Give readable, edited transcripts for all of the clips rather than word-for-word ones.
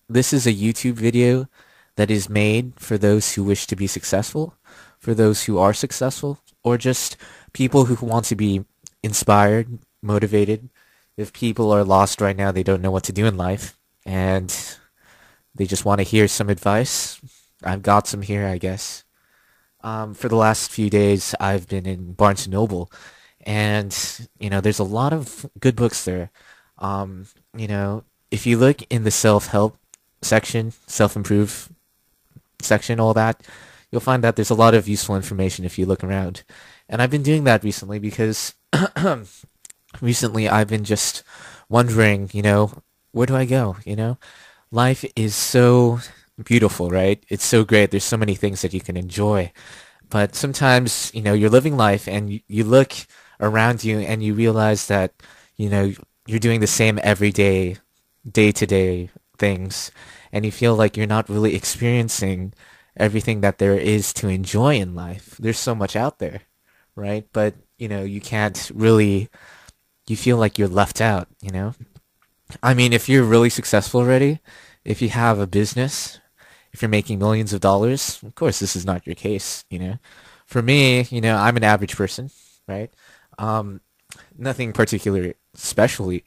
this is a YouTube video that is made for those who wish to be successful, for those who are successful, or just people who want to be inspired, motivated. If people are lost right now, they don't know what to do in life, and they just want to hear some advice. I've got some here, I guess. For the last few days, I've been in Barnes& and Noble, and there's a lot of good books there. If you look in the self-help section, self-improve section, all that, you'll find that there's a lot of useful information if you look around. And I've been doing that recently because recently I've been just wondering, where do I go? Life is so beautiful, right? It's so great. There's so many things that you can enjoy. But sometimes, you're living life and you look around you and you realize that, you're doing the same everyday, day-to-day things, and you feel like you're not really experiencing everything that there is to enjoy in life. There's so much out there, right? But, you can't really, you feel like you're left out. I mean, if you're really successful already, if you have a business, if you're making millions of dollars, of course, this is not your case. For me, I'm an average person, right? Um, nothing particularly specially,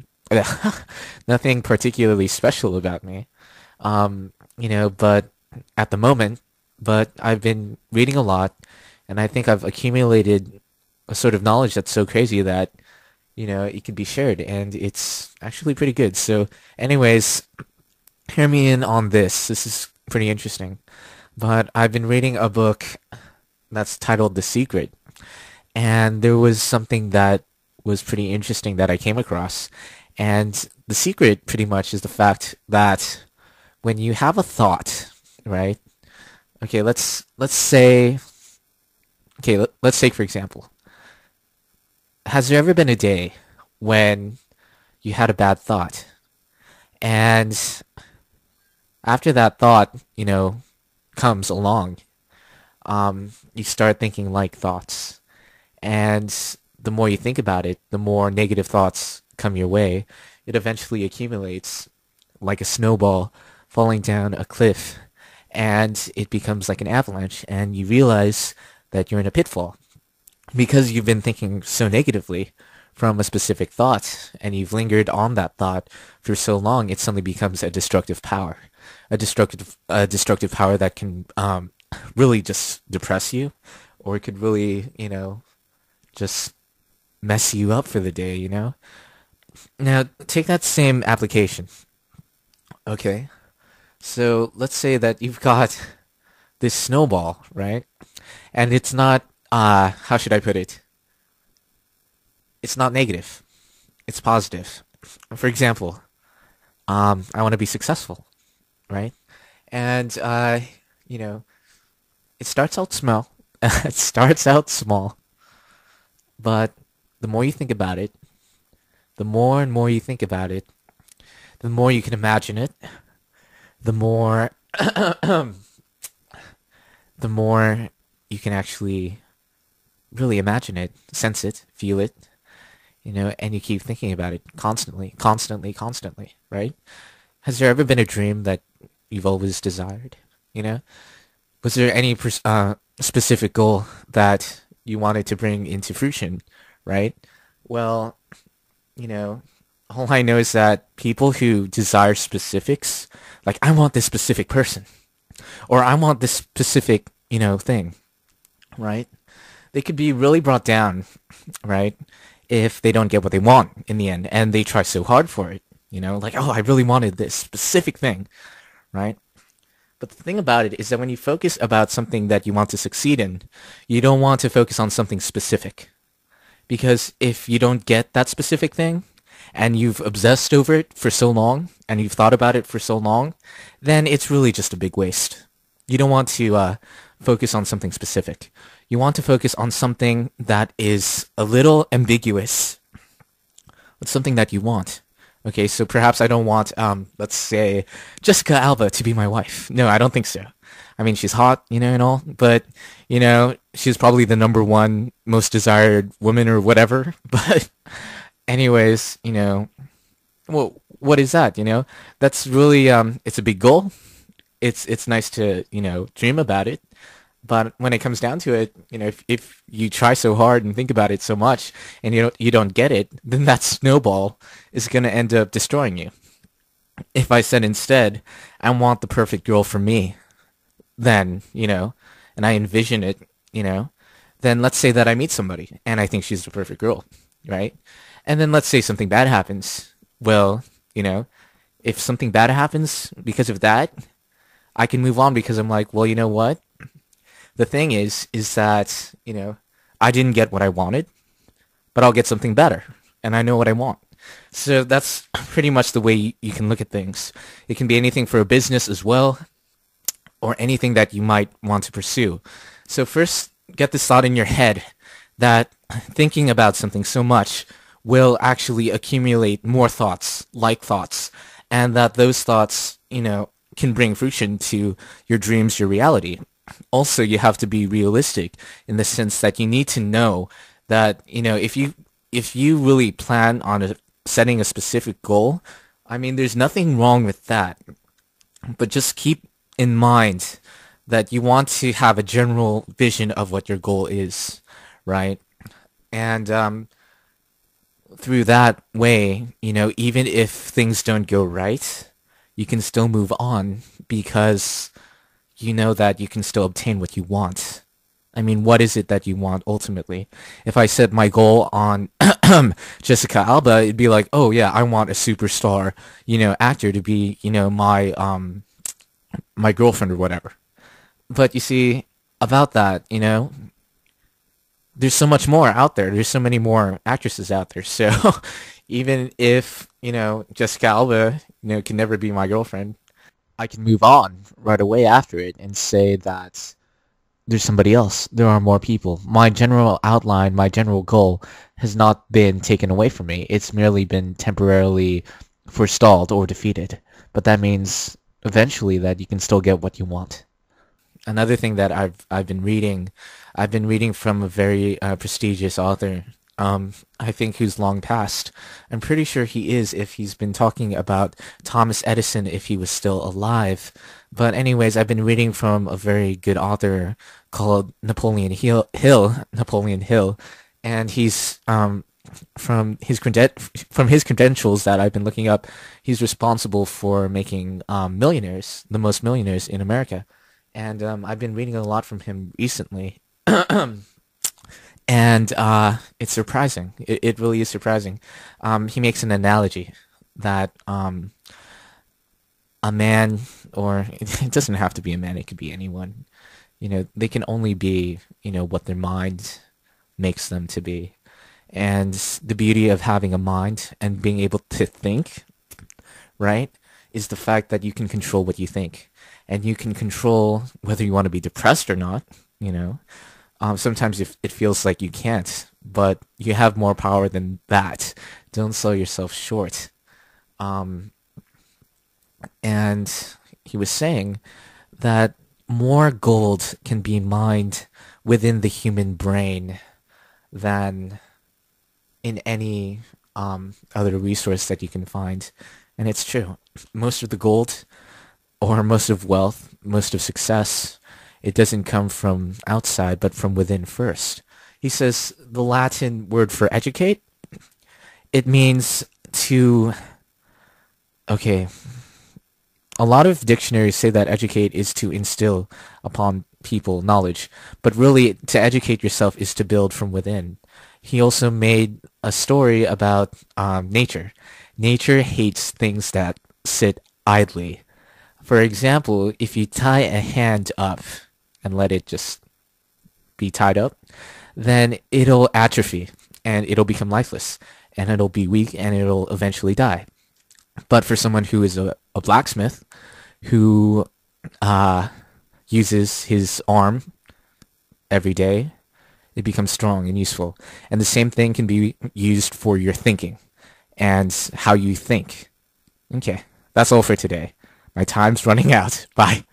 nothing particularly special about me. But at the moment, but I've been reading a lot, and I think I've accumulated a sort of knowledge that's so crazy that, it can be shared, and it's actually pretty good. So, anyways, hear me in on this. This is pretty interesting. But I've been reading a book that's titled The Secret, and there was something that was pretty interesting that I came across. And the secret pretty much is the fact that when you have a thought, right? Okay, let's say let's take for example, has there ever been a day when you had a bad thought, and after that thought, comes along, you start thinking like thoughts, and the more you think about it, the more negative thoughts come your way. It eventually accumulates like a snowball falling down a cliff, and it becomes like an avalanche, and you realize that you're in a pitfall because you've been thinking so negatively from a specific thought, and you've lingered on that thought for so long, it suddenly becomes a destructive power, a destructive power that can really just depress you, or it could really, just mess you up for the day. Now, take that same application. Okay. So let's say that you've got this snowball, right? And it's not, how should I put it? It's not negative. It's positive. For example, I want to be successful, right? And, you know, it starts out small. It starts out small, but the more you think about it, the more and more you think about it, the more you can imagine it, the more the more you can actually really imagine it, sense it, feel it, and you keep thinking about it constantly, constantly, constantly, right? Has there ever been a dream that you've always desired? You know, was there any specific goal that you wanted to bring into fruition, right? Well, you know, all I know is that people who desire specifics, like I want this specific person, or I want this specific, thing, right? They could be really brought down, right? If they don't get what they want in the end, and they try so hard for it, like, oh, I really wanted this specific thing, right? But the thing about it is that when you focus about something that you want to succeed in, you don't want to focus on something specific. Because if you don't get that specific thing, and you've obsessed over it for so long, and you've thought about it for so long, then it's really just a big waste. You don't want to focus on something specific. You want to focus on something that is a little ambiguous. It's something that you want. Okay, so perhaps I don't want, let's say, Jessica Alba to be my wife. No, I don't think so. I mean, she's hot, and all, but, she's probably the number one most desired woman or whatever. But anyways, well, what is that? That's really it's a big goal. It's nice to dream about it, but when it comes down to it, if you try so hard and think about it so much and you don't get it, then that snowball is gonna end up destroying you. If I said instead, I want the perfect girl for me, then and I envision it, you know, then let's say that I meet somebody and I think she's the perfect girl, right? And then let's say something bad happens. Well, if something bad happens because of that, I can move on because I'm like, well, you know what? The thing is that, I didn't get what I wanted, but I'll get something better, and I know what I want. So that's pretty much the way you can look at things. It can be anything for a business as well, or anything that you might want to pursue. So first, get this thought in your head that thinking about something so much will actually accumulate more thoughts, like thoughts, and that those thoughts, can bring fruition to your dreams, your reality. Also, you have to be realistic in the sense that you need to know that, if you really plan on setting a specific goal, I mean, there's nothing wrong with that. But just keep in mind that you want to have a general vision of what your goal is, right? And through that way, even if things don't go right, you can still move on because you know that you can still obtain what you want. I mean, what is it that you want ultimately? If I set my goal on Jessica Alba, it'd be like, oh yeah, I want a superstar, actor to be, my girlfriend or whatever. But you see, about that, there's so much more out there. There's so many more actresses out there. So even if, Jessica Alba, can never be my girlfriend, I can move on right away after it and say that there's somebody else. There are more people. My general outline, my general goal has not been taken away from me. It's merely been temporarily forestalled or defeated. But that means eventually that you can still get what you want. Another thing that I've been reading from a very prestigious author. I think who's long passed. I'm pretty sure he is if he's been talking about Thomas Edison if he was still alive. But anyways, I've been reading from a very good author called Napoleon Hill, and he's from his credentials that I've been looking up, he's responsible for making millionaires, the most millionaires in America. And I've been reading a lot from him recently. And it's surprising. It really is surprising. He makes an analogy that a man, or it doesn't have to be a man, it could be anyone. They can only be, what their mind makes them to be. And the beauty of having a mind and being able to think, right, is the fact that you can control what you think. And you can control whether you want to be depressed or not. Sometimes it feels like you can't, but you have more power than that. Don't sell yourself short. And he was saying that more gold can be mined within the human brain than in any other resource that you can find. And it's true. Most of the gold, or most of wealth, most of success, it doesn't come from outside, but from within first. He says the Latin word for educate, it means to, okay, a lot of dictionaries say that educate is to instill upon people knowledge, but really to educate yourself is to build from within. He also made a story about nature. Nature hates things that sit idly. For example, if you tie a hand up and let it just be tied up, then it'll atrophy and it'll become lifeless and it'll be weak and it'll eventually die. But for someone who is a blacksmith who uses his arm every day, it becomes strong and useful. And the same thing can be used for your thinking and how you think. Okay, that's all for today. My time's running out. Bye.